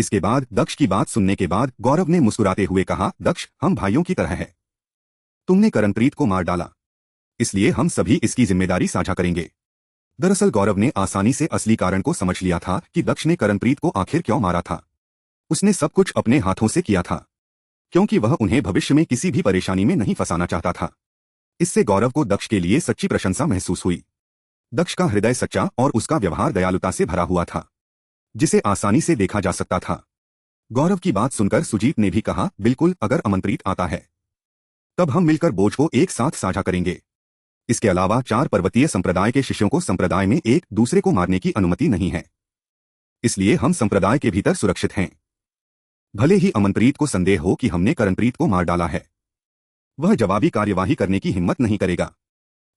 इसके बाद दक्ष की बात सुनने के बाद गौरव ने मुस्कुराते हुए कहा, दक्ष, हम भाइयों की तरह है। तुमने करणप्रीत को मार डाला, इसलिए हम सभी इसकी जिम्मेदारी साझा करेंगे। दरअसल गौरव ने आसानी से असली कारण को समझ लिया था कि दक्ष ने करणप्रीत को आखिर क्यों मारा था। उसने सब कुछ अपने हाथों से किया था, क्योंकि वह उन्हें भविष्य में किसी भी परेशानी में नहीं फंसाना चाहता था। इससे गौरव को दक्ष के लिए सच्ची प्रशंसा महसूस हुई। दक्ष का हृदय सच्चा और उसका व्यवहार दयालुता से भरा हुआ था, जिसे आसानी से देखा जा सकता था। गौरव की बात सुनकर सुजीत ने भी कहा, बिल्कुल, अगर अमनप्रीत आता है तब हम मिलकर बोझ को एक साथ साझा करेंगे। इसके अलावा 4 पर्वतीय संप्रदाय के शिष्यों को संप्रदाय में एक दूसरे को मारने की अनुमति नहीं है, इसलिए हम संप्रदाय के भीतर सुरक्षित हैं। भले ही अमनप्रीत को संदेह हो कि हमने करणप्रीत को मार डाला है, वह जवाबी कार्यवाही करने की हिम्मत नहीं करेगा।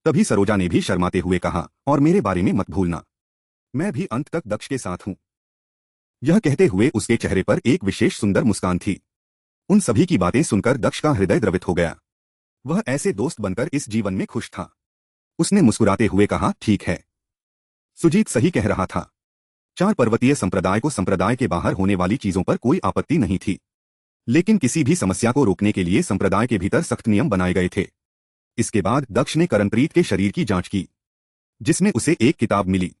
तभी सरोजा ने भी शर्माते हुए कहा, और मेरे बारे में मत भूलना, मैं भी अंत तक दक्ष के साथ हूं। यह कहते हुए उसके चेहरे पर एक विशेष सुंदर मुस्कान थी। उन सभी की बातें सुनकर दक्ष का हृदय द्रवित हो गया। वह ऐसे दोस्त बनकर इस जीवन में खुश था। उसने मुस्कुराते हुए कहा, ठीक है, सुजीत सही कह रहा था। 4 पर्वतीय संप्रदाय को संप्रदाय के बाहर होने वाली चीजों पर कोई आपत्ति नहीं थी, लेकिन किसी भी समस्या को रोकने के लिए संप्रदाय के भीतर सख्त नियम बनाए गए थे। इसके बाद दक्ष ने करणप्रीत के शरीर की जांच की, जिसमें उसे एक किताब मिली।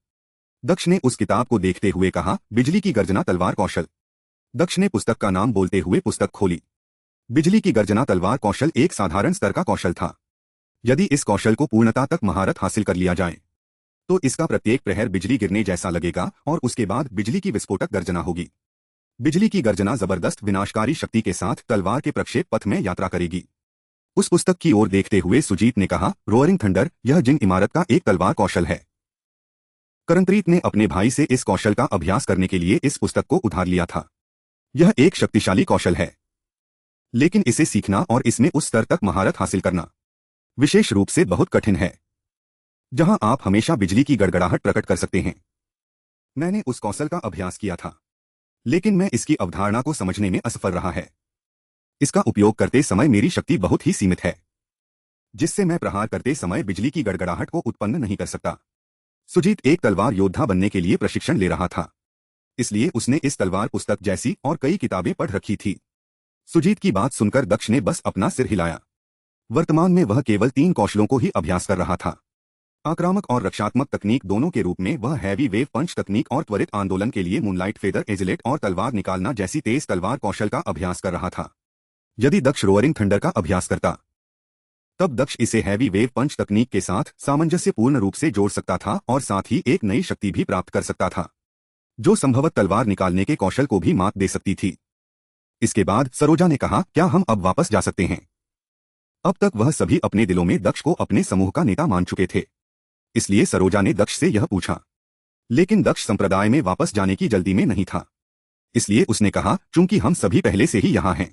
दक्ष ने उस किताब को देखते हुए कहा, बिजली की गर्जना तलवार कौशल। दक्ष ने पुस्तक का नाम बोलते हुए पुस्तक खोली। बिजली की गर्जना तलवार कौशल एक साधारण स्तर का कौशल था। यदि इस कौशल को पूर्णता तक महारत हासिल कर लिया जाए तो इसका प्रत्येक प्रहर बिजली गिरने जैसा लगेगा और उसके बाद बिजली की विस्फोटक गर्जना होगी। बिजली की गर्जना जबरदस्त विनाशकारी शक्ति के साथ तलवार के प्रक्षेप पथ में यात्रा करेगी। उस पुस्तक की ओर देखते हुए सुजीत ने कहा, रोअरिंग थंडर, यह जिन इमारत का एक तलवार कौशल है। करणप्रीत ने अपने भाई से इस कौशल का अभ्यास करने के लिए इस पुस्तक को उधार लिया था। यह एक शक्तिशाली कौशल है, लेकिन इसे सीखना और इसमें उस स्तर तक महारत हासिल करना विशेष रूप से बहुत कठिन है, जहां आप हमेशा बिजली की गड़गड़ाहट प्रकट कर सकते हैं। मैंने उस कौशल का अभ्यास किया था, लेकिन मैं इसकी अवधारणा को समझने में असफल रहा है। इसका उपयोग करते समय मेरी शक्ति बहुत ही सीमित है, जिससे मैं प्रहार करते समय बिजली की गड़गड़ाहट को उत्पन्न नहीं कर सकता। सुजीत एक तलवार योद्धा बनने के लिए प्रशिक्षण ले रहा था, इसलिए उसने इस तलवार पुस्तक जैसी और कई किताबें पढ़ रखी थी। सुजीत की बात सुनकर दक्ष ने बस अपना सिर हिलाया। वर्तमान में वह केवल 3 कौशलों को ही अभ्यास कर रहा था। आक्रामक और रक्षात्मक तकनीक दोनों के रूप में वह हैवी वेव पंच तकनीक और त्वरित आंदोलन के लिए मूनलाइट फेदर एजिलेट और तलवार निकालना जैसी तेज तलवार कौशल का अभ्यास कर रहा था। यदि दक्ष रोअरिंग थंडर का अभ्यास करता तब दक्ष इसे हैवी वेव पंच तकनीक के साथ सामंजस्यपूर्ण रूप से जोड़ सकता था और साथ ही एक नई शक्ति भी प्राप्त कर सकता था, जो संभवत तलवार निकालने के कौशल को भी मात दे सकती थी। इसके बाद सरोजा ने कहा, क्या हम अब वापस जा सकते हैं? अब तक वह सभी अपने दिलों में दक्ष को अपने समूह का नेता मान चुके थे, इसलिए सरोजा ने दक्ष से यह पूछा। लेकिन दक्ष संप्रदाय में वापस जाने की जल्दी में नहीं था, इसलिए उसने कहा, चूंकि हम सभी पहले से ही यहां हैं,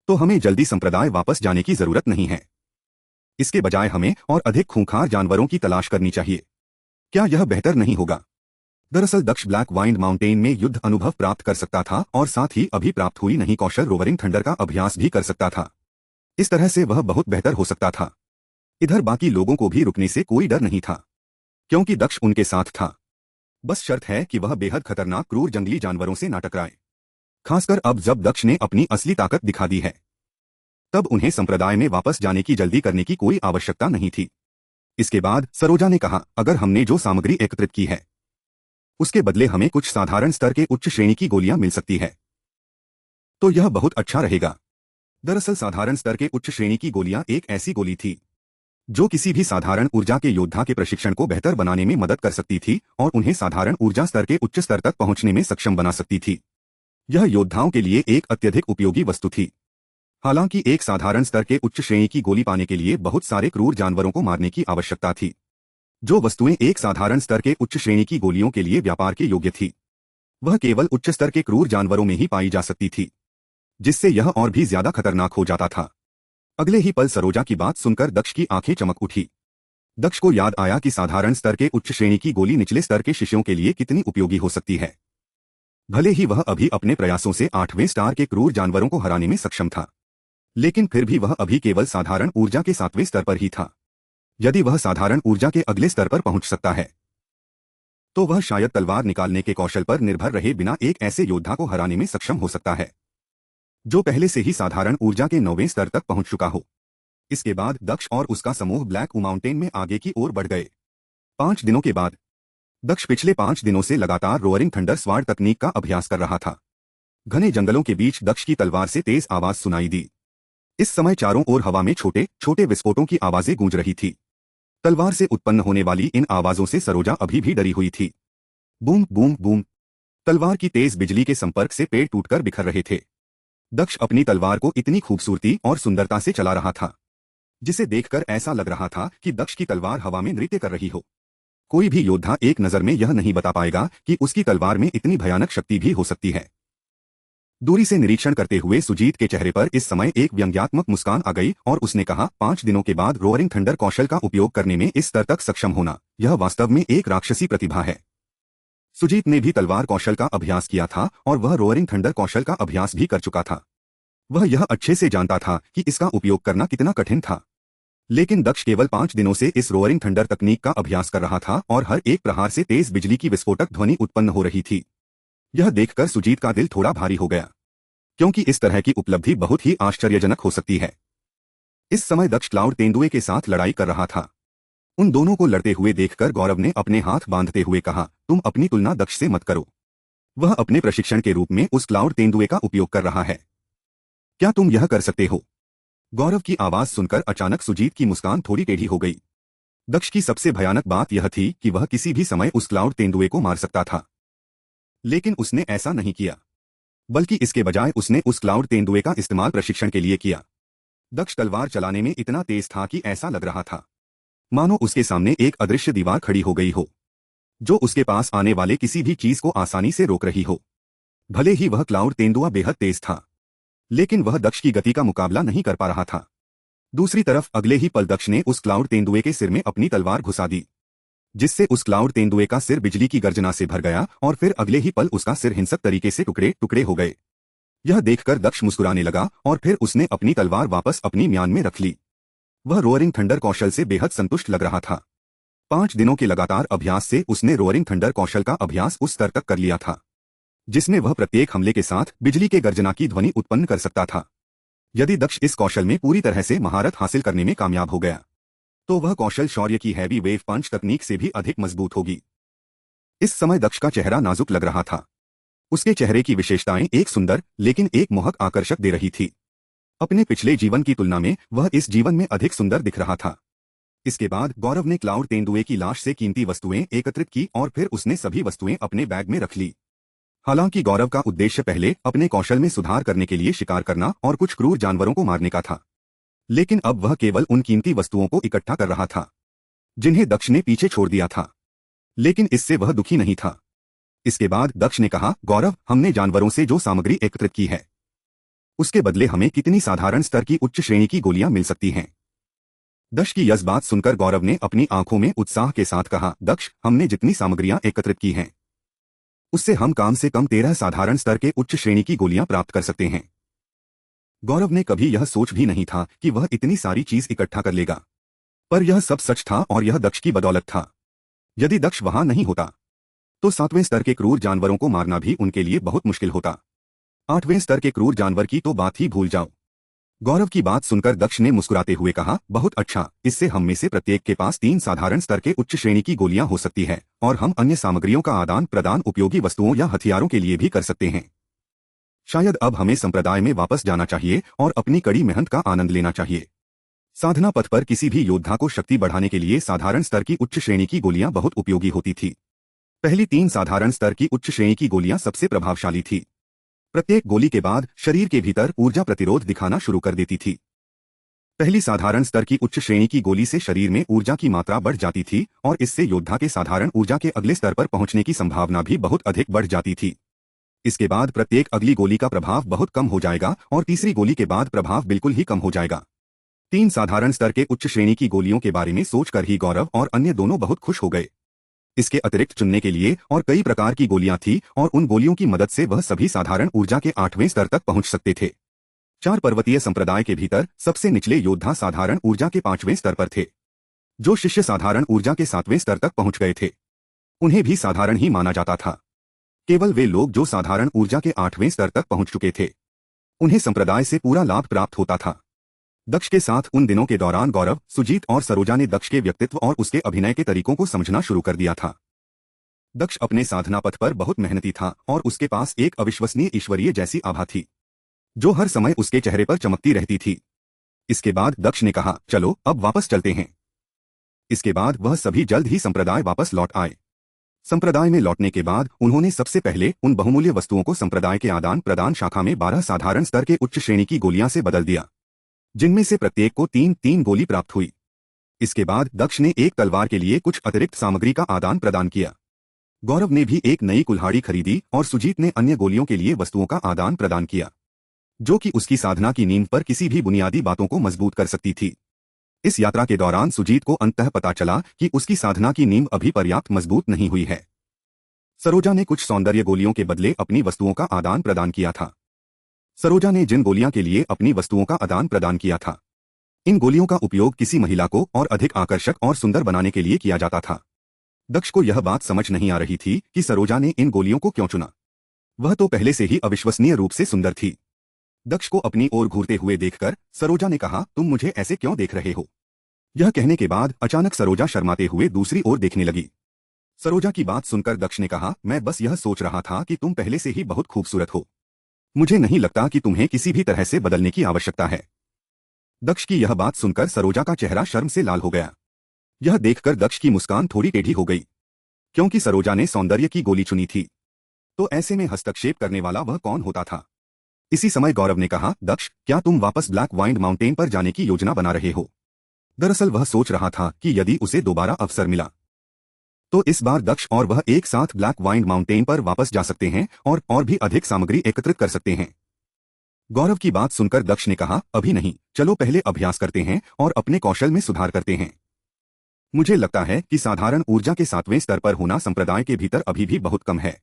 तो हमें जल्दी संप्रदाय वापस जाने की जरूरत नहीं है। इसके बजाय हमें और अधिक खूंखार जानवरों की तलाश करनी चाहिए। क्या यह बेहतर नहीं होगा? दरअसल दक्ष ब्लैक वाइंड माउंटेन में युद्ध अनुभव प्राप्त कर सकता था और साथ ही अभी प्राप्त हुई नहीं कौशल रोवरिंग थंडर का अभ्यास भी कर सकता था। इस तरह से वह बहुत बेहतर हो सकता था। इधर बाकी लोगों को भी रुकने से कोई डर नहीं था, क्योंकि दक्ष उनके साथ था। बस शर्त है कि वह बेहद खतरनाक क्रूर जंगली जानवरों से ना टकराए। खासकर अब जब दक्ष ने अपनी असली ताकत दिखा दी है, तब उन्हें संप्रदाय में वापस जाने की जल्दी करने की कोई आवश्यकता नहीं थी। इसके बाद सरोजा ने कहा, अगर हमने जो सामग्री एकत्रित की है उसके बदले हमें कुछ साधारण स्तर के उच्च श्रेणी की गोलियां मिल सकती है, तो यह बहुत अच्छा रहेगा। दरअसल साधारण स्तर के उच्च श्रेणी की गोलियां एक ऐसी गोली थी जो किसी भी साधारण ऊर्जा के योद्धा के प्रशिक्षण को बेहतर बनाने में मदद कर सकती थी और उन्हें साधारण ऊर्जा स्तर के उच्च स्तर तक पहुंचने में सक्षम बना सकती थी। यह योद्धाओं के लिए एक अत्यधिक उपयोगी वस्तु थी। हालांकि एक साधारण स्तर के उच्च श्रेणी की गोली पाने के लिए बहुत सारे क्रूर जानवरों को मारने की आवश्यकता थी। जो वस्तुएं एक साधारण स्तर के उच्च श्रेणी की गोलियों के लिए व्यापार के योग्य थी, वह केवल उच्च स्तर के क्रूर जानवरों में ही पाई जा सकती थी, जिससे यह और भी ज्यादा खतरनाक हो जाता था। अगले ही पल सरोजा की बात सुनकर दक्ष की आंखें चमक उठी। दक्ष को याद आया कि साधारण स्तर के उच्च श्रेणी की गोली निचले स्तर के शिष्यों के लिए कितनी उपयोगी हो सकती है। भले ही वह अभी अपने प्रयासों से 8वें स्टार के क्रूर जानवरों को हराने में सक्षम था, लेकिन फिर भी वह अभी केवल साधारण ऊर्जा के 7वें स्तर पर ही था। यदि वह साधारण ऊर्जा के अगले स्तर पर पहुंच सकता है तो वह शायद तलवार निकालने के कौशल पर निर्भर रहे बिना एक ऐसे योद्धा को हराने में सक्षम हो सकता है जो पहले से ही साधारण ऊर्जा के 9वें स्तर तक पहुंच चुका हो। इसके बाद दक्ष और उसका समूह ब्लैक माउंटेन में आगे की ओर बढ़ गए। 5 दिनों के बाद दक्ष पिछले 5 दिनों से लगातार रोअरिंग थंडर स्वार्ड तकनीक का अभ्यास कर रहा था। घने जंगलों के बीच दक्ष की तलवार से तेज आवाज सुनाई दी। इस समय चारों ओर हवा में छोटे छोटे विस्फोटों की आवाजें गूंज रही थी। तलवार से उत्पन्न होने वाली इन आवाजों से सरोजा अभी भी डरी हुई थी। बूम बूम बूम, तलवार की तेज बिजली के संपर्क से पेड़ टूटकर बिखर रहे थे। दक्ष अपनी तलवार को इतनी खूबसूरती और सुंदरता से चला रहा था जिसे देखकर ऐसा लग रहा था कि दक्ष की तलवार हवा में नृत्य कर रही हो। कोई भी योद्धा एक नजर में यह नहीं बता पाएगा कि उसकी तलवार में इतनी भयानक शक्ति भी हो सकती है। दूरी से निरीक्षण करते हुए सुजीत के चेहरे पर इस समय एक व्यंग्यात्मक मुस्कान आ गई और उसने कहा, 5 दिनों के बाद रोअरिंग थंडर कौशल का उपयोग करने में इस स्तर तक सक्षम होना, यह वास्तव में एक राक्षसी प्रतिभा है। सुजीत ने भी तलवार कौशल का अभ्यास किया था और वह रोअरिंग थंडर कौशल का अभ्यास भी कर चुका था। वह यह अच्छे से जानता था कि इसका उपयोग करना कितना कठिन था। लेकिन दक्ष केवल 5 दिनों से इस रोअरिंग थंडर तकनीक का अभ्यास कर रहा था और हर एक प्रहार से तेज बिजली की विस्फोटक ध्वनि उत्पन्न हो रही थी। यह देखकर सुजीत का दिल थोड़ा भारी हो गया, क्योंकि इस तरह की उपलब्धि बहुत ही आश्चर्यजनक हो सकती है। इस समय दक्ष क्लाउड तेंदुए के साथ लड़ाई कर रहा था। उन दोनों को लड़ते हुए देखकर गौरव ने अपने हाथ बांधते हुए कहा, तुम अपनी तुलना दक्ष से मत करो। वह अपने प्रशिक्षण के रूप में उस क्लाउड तेंदुए का उपयोग कर रहा है। क्या तुम यह कर सकते हो? गौरव की आवाज सुनकर अचानक सुजीत की मुस्कान थोड़ी टेढ़ी हो गई। दक्ष की सबसे भयानक बात यह थी कि वह किसी भी समय उस क्लाउड तेंदुए को मार सकता था, लेकिन उसने ऐसा नहीं किया, बल्कि इसके बजाय उसने उस क्लाउड तेंदुए का इस्तेमाल प्रशिक्षण के लिए किया। दक्ष तलवार चलाने में इतना तेज था कि ऐसा लग रहा था मानो उसके सामने एक अदृश्य दीवार खड़ी हो गई हो, जो उसके पास आने वाले किसी भी चीज को आसानी से रोक रही हो। भले ही वह क्लाउड तेंदुआ बेहद तेज था, लेकिन वह दक्ष की गति का मुकाबला नहीं कर पा रहा था। दूसरी तरफ अगले ही पल दक्ष ने उस क्लाउड तेंदुए के सिर में अपनी तलवार घुसा दी, जिससे उस क्लाउड तेंदुए का सिर बिजली की गर्जना से भर गया और फिर अगले ही पल उसका सिर हिंसक तरीके से टुकड़े टुकड़े हो गए। यह देखकर दक्ष मुस्कुराने लगा और फिर उसने अपनी तलवार वापस अपनी म्यान में रख ली। वह रोअरिंग थंडर कौशल से बेहद संतुष्ट लग रहा था। 5 दिनों के लगातार अभ्यास से उसने रोअरिंग थंडर कौशल का अभ्यास उस स्तर तक कर लिया था जिसमें वह प्रत्येक हमले के साथ बिजली के गर्जना की ध्वनि उत्पन्न कर सकता था। यदि दक्ष इस कौशल में पूरी तरह से महारत हासिल करने में कामयाब हो गया, तो वह कौशल शौर्य की हैवी वेव पंच तकनीक से भी अधिक मजबूत होगी। इस समय दक्ष का चेहरा नाजुक लग रहा था। उसके चेहरे की विशेषताएं एक सुंदर लेकिन एक मोहक आकर्षक दे रही थी। अपने पिछले जीवन की तुलना में वह इस जीवन में अधिक सुंदर दिख रहा था। इसके बाद गौरव ने क्लाउड तेंदुए की लाश से कीमती वस्तुएं एकत्रित की और फिर उसने सभी वस्तुएं अपने बैग में रख ली। हालांकि गौरव का उद्देश्य पहले अपने कौशल में सुधार करने के लिए शिकार करना और कुछ क्रूर जानवरों को मारने का था, लेकिन अब वह केवल उन कीमती वस्तुओं को इकट्ठा कर रहा था जिन्हें दक्ष ने पीछे छोड़ दिया था। लेकिन इससे वह दुखी नहीं था। इसके बाद दक्ष ने कहा, गौरव, हमने जानवरों से जो सामग्री एकत्रित की है उसके बदले हमें कितनी साधारण स्तर की उच्च श्रेणी की गोलियां मिल सकती हैं। दक्ष की यह बात सुनकर गौरव ने अपनी आंखों में उत्साह के साथ कहा, दक्ष, हमने जितनी सामग्रियां एकत्रित की हैं उससे हम कम से कम 13 साधारण स्तर के उच्च श्रेणी की गोलियां प्राप्त कर सकते हैं। गौरव ने कभी यह सोच भी नहीं था कि वह इतनी सारी चीज इकट्ठा कर लेगा, पर यह सब सच था और यह दक्ष की बदौलत था। यदि दक्ष वहां नहीं होता तो 7वें स्तर के क्रूर जानवरों को मारना भी उनके लिए बहुत मुश्किल होता। 8वें स्तर के क्रूर जानवर की तो बात ही भूल जाओ। गौरव की बात सुनकर दक्ष ने मुस्कुराते हुए कहा, बहुत अच्छा, इससे हम में से प्रत्येक के पास 3 साधारण स्तर के उच्च श्रेणी की गोलियां हो सकती है और हम अन्य सामग्रियों का आदान प्रदान उपयोगी वस्तुओं या हथियारों के लिए भी कर सकते हैं। शायद अब हमें संप्रदाय में वापस जाना चाहिए और अपनी कड़ी मेहनत का आनंद लेना चाहिए। साधना पथ पर किसी भी योद्धा को शक्ति बढ़ाने के लिए साधारण स्तर की उच्च श्रेणी की गोलियां बहुत उपयोगी होती थी। पहली 3 साधारण स्तर की उच्च श्रेणी की गोलियां सबसे प्रभावशाली थी। प्रत्येक गोली के बाद शरीर के भीतर ऊर्जा प्रतिरोध दिखाना शुरू कर देती थी। पहली साधारण स्तर की उच्च श्रेणी की गोली से शरीर में ऊर्जा की मात्रा बढ़ जाती थी और इससे योद्धा के साधारण ऊर्जा के अगले स्तर पर पहुंचने की संभावना भी बहुत अधिक बढ़ जाती थी। इसके बाद प्रत्येक अगली गोली का प्रभाव बहुत कम हो जाएगा और तीसरी गोली के बाद प्रभाव बिल्कुल ही कम हो जाएगा। 3 साधारण स्तर के उच्च श्रेणी की गोलियों के बारे में सोचकर ही गौरव और अन्य दोनों बहुत खुश हो गए। इसके अतिरिक्त चुनने के लिए और कई प्रकार की गोलियां थी और उन गोलियों की मदद से वह सभी साधारण ऊर्जा के 8वें स्तर तक पहुंच सकते थे। 4 पर्वतीय संप्रदाय के भीतर सबसे निचले योद्धा साधारण ऊर्जा के 5वें स्तर पर थे, जो शिष्य साधारण ऊर्जा के 7वें स्तर तक पहुंच गए थे। उन्हें भी साधारण ही माना जाता था। केवल वे लोग जो साधारण ऊर्जा के 8वें स्तर तक पहुंच चुके थे, उन्हें संप्रदाय से पूरा लाभ प्राप्त होता था। दक्ष के साथ उन दिनों के दौरान गौरव, सुजीत और सरोजा ने दक्ष के व्यक्तित्व और उसके अभिनय के तरीकों को समझना शुरू कर दिया था। दक्ष अपने साधना पथ पर बहुत मेहनती था और उसके पास एक अविश्वसनीय ईश्वरीय जैसी आभा थी, जो हर समय उसके चेहरे पर चमकती रहती थी। इसके बाद दक्ष ने कहा, चलो अब वापस चलते हैं। इसके बाद वह सभी जल्द ही संप्रदाय वापस लौट आए। संप्रदाय में लौटने के बाद उन्होंने सबसे पहले उन बहुमूल्य वस्तुओं को संप्रदाय के आदान प्रदान शाखा में 12 साधारण स्तर के उच्च श्रेणी की गोलियां से बदल दिया, जिनमें से प्रत्येक को 3-3 गोली प्राप्त हुई। इसके बाद दक्ष ने एक तलवार के लिए कुछ अतिरिक्त सामग्री का आदान प्रदान किया। गौरव ने भी एक नई कुल्हाड़ी खरीदी और सुजीत ने अन्य गोलियों के लिए वस्तुओं का आदान प्रदान किया, जो कि उसकी साधना की नींव पर किसी भी बुनियादी बातों को मजबूत कर सकती थी। इस यात्रा के दौरान सुजीत को अंततः पता चला कि उसकी साधना की नींव अभी पर्याप्त मजबूत नहीं हुई है। सरोजा ने कुछ सौंदर्य गोलियों के बदले अपनी वस्तुओं का आदान प्रदान किया था। सरोजा ने जिन गोलियां के लिए अपनी वस्तुओं का आदान प्रदान किया था, इन गोलियों का उपयोग किसी महिला को और अधिक आकर्षक और सुंदर बनाने के लिए किया जाता था। दक्ष को यह बात समझ नहीं आ रही थी कि सरोजा ने इन गोलियों को क्यों चुना। वह तो पहले से ही अविश्वसनीय रूप से सुंदर थी। दक्ष को अपनी ओर घूरते हुए देखकर सरोजा ने कहा, तुम मुझे ऐसे क्यों देख रहे हो? यह कहने के बाद अचानक सरोजा शर्माते हुए दूसरी ओर देखने लगी। सरोजा की बात सुनकर दक्ष ने कहा, मैं बस यह सोच रहा था कि तुम पहले से ही बहुत खूबसूरत हो। मुझे नहीं लगता कि तुम्हें किसी भी तरह से बदलने की आवश्यकता है। दक्ष की यह बात सुनकर सरोजा का चेहरा शर्म से लाल हो गया। यह देखकर दक्ष की मुस्कान थोड़ी टेढ़ी हो गई, क्योंकि सरोजा ने सौंदर्य की गोली चुनी थी, तो ऐसे में हस्तक्षेप करने वाला वह कौन होता था। इसी समय गौरव ने कहा, दक्ष, क्या तुम वापस ब्लैक वाइंड माउंटेन पर जाने की योजना बना रहे हो? दरअसल वह सोच रहा था कि यदि उसे दोबारा अवसर मिला तो इस बार दक्ष और वह एक साथ ब्लैक वाइंड माउंटेन पर वापस जा सकते हैं और भी अधिक सामग्री एकत्रित कर सकते हैं। गौरव की बात सुनकर दक्ष ने कहा, अभी नहीं, चलो पहले अभ्यास करते हैं और अपने कौशल में सुधार करते हैं। मुझे लगता है कि साधारण ऊर्जा के 7वें स्तर पर होना संप्रदाय के भीतर अभी भी बहुत कम है।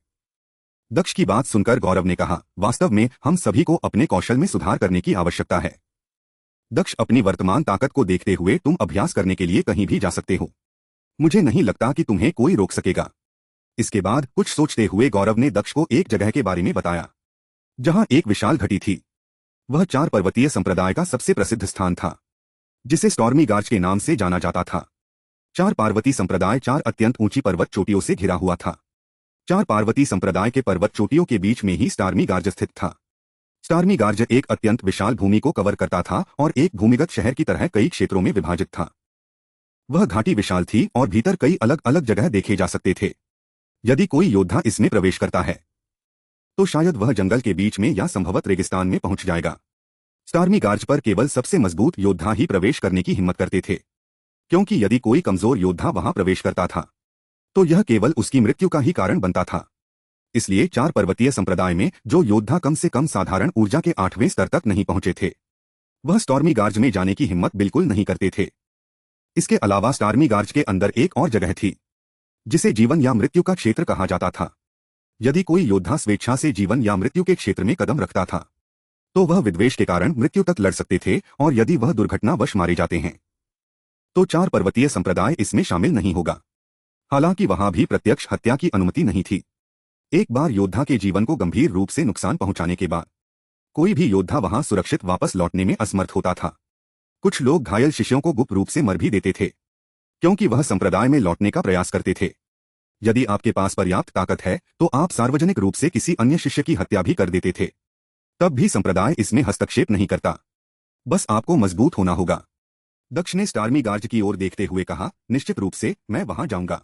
दक्ष की बात सुनकर गौरव ने कहा, वास्तव में हम सभी को अपने कौशल में सुधार करने की आवश्यकता है। दक्ष, अपनी वर्तमान ताकत को देखते हुए तुम अभ्यास करने के लिए कहीं भी जा सकते हो। मुझे नहीं लगता कि तुम्हें कोई रोक सकेगा। इसके बाद कुछ सोचते हुए गौरव ने दक्ष को एक जगह के बारे में बताया, जहां एक विशाल घटी थी। वह 4 पर्वतीय संप्रदाय का सबसे प्रसिद्ध स्थान था, जिसे स्टॉर्मी गार्ज के नाम से जाना जाता था। 4 पार्वती संप्रदाय 4 अत्यंत ऊंची पर्वत चोटियों से घिरा हुआ था। 4 पार्वती संप्रदाय के पर्वत चोटियों के बीच में ही स्टार्मी गार्ज स्थित था। स्टार्मी गार्ज एक अत्यंत विशाल भूमि को कवर करता था और एक भूमिगत शहर की तरह कई क्षेत्रों में विभाजित था। वह घाटी विशाल थी और भीतर कई अलग अलग जगह देखे जा सकते थे। यदि कोई योद्धा इसमें प्रवेश करता है तो शायद वह जंगल के बीच में या संभवत रेगिस्तान में पहुंच जाएगा। स्टार्मी गार्ज पर केवल सबसे मजबूत योद्धा ही प्रवेश करने की हिम्मत करते थे, क्योंकि यदि कोई कमजोर योद्धा वहां प्रवेश करता था तो यह केवल उसकी मृत्यु का ही कारण बनता था। इसलिए 4 पर्वतीय संप्रदाय में जो योद्धा कम से कम साधारण ऊर्जा के 8वें स्तर तक नहीं पहुंचे थे, वह स्टॉर्मी गार्ज में जाने की हिम्मत बिल्कुल नहीं करते थे। इसके अलावा स्टार्मी गार्ज के अंदर एक और जगह थी, जिसे जीवन या मृत्यु का क्षेत्र कहा जाता था। यदि कोई योद्धा स्वेच्छा से जीवन या मृत्यु के क्षेत्र में कदम रखता था तो वह विद्वेष के कारण मृत्यु तक लड़ सकते थे, और यदि वह दुर्घटनावश मारे जाते हैं तो 4 पर्वतीय संप्रदाय इसमें शामिल नहीं होगा। हालांकि वहां भी प्रत्यक्ष हत्या की अनुमति नहीं थी। एक बार योद्धा के जीवन को गंभीर रूप से नुकसान पहुंचाने के बाद कोई भी योद्धा वहां सुरक्षित वापस लौटने में असमर्थ होता था। कुछ लोग घायल शिष्यों को गुप्त रूप से मर भी देते थे, क्योंकि वह संप्रदाय में लौटने का प्रयास करते थे। यदि आपके पास पर्याप्त ताकत है तो आप सार्वजनिक रूप से किसी अन्य शिष्य की हत्या भी कर देते थे, तब भी संप्रदाय इसमें हस्तक्षेप नहीं करता। बस आपको मजबूत होना होगा। दक्ष ने स्टार्मी गार्ज की ओर देखते हुए कहा, निश्चित रूप से मैं वहां जाऊंगा।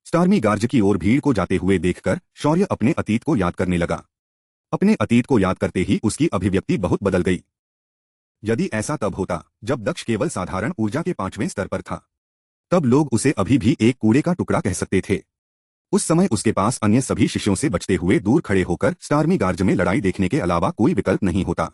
स्टार्मी गार्ज की ओर भीड़ को जाते हुए देखकर शौर्य अपने अतीत को याद करने लगा। अपने अतीत को याद करते ही उसकी अभिव्यक्ति बहुत बदल गई। यदि ऐसा तब होता जब दक्ष केवल साधारण ऊर्जा के 5वें स्तर पर था, तब लोग उसे अभी भी एक कूड़े का टुकड़ा कह सकते थे। उस समय उसके पास अन्य सभी शिष्यों से बचते हुए दूर खड़े होकर स्टार्मी गार्ज में लड़ाई देखने के अलावा कोई विकल्प नहीं होता।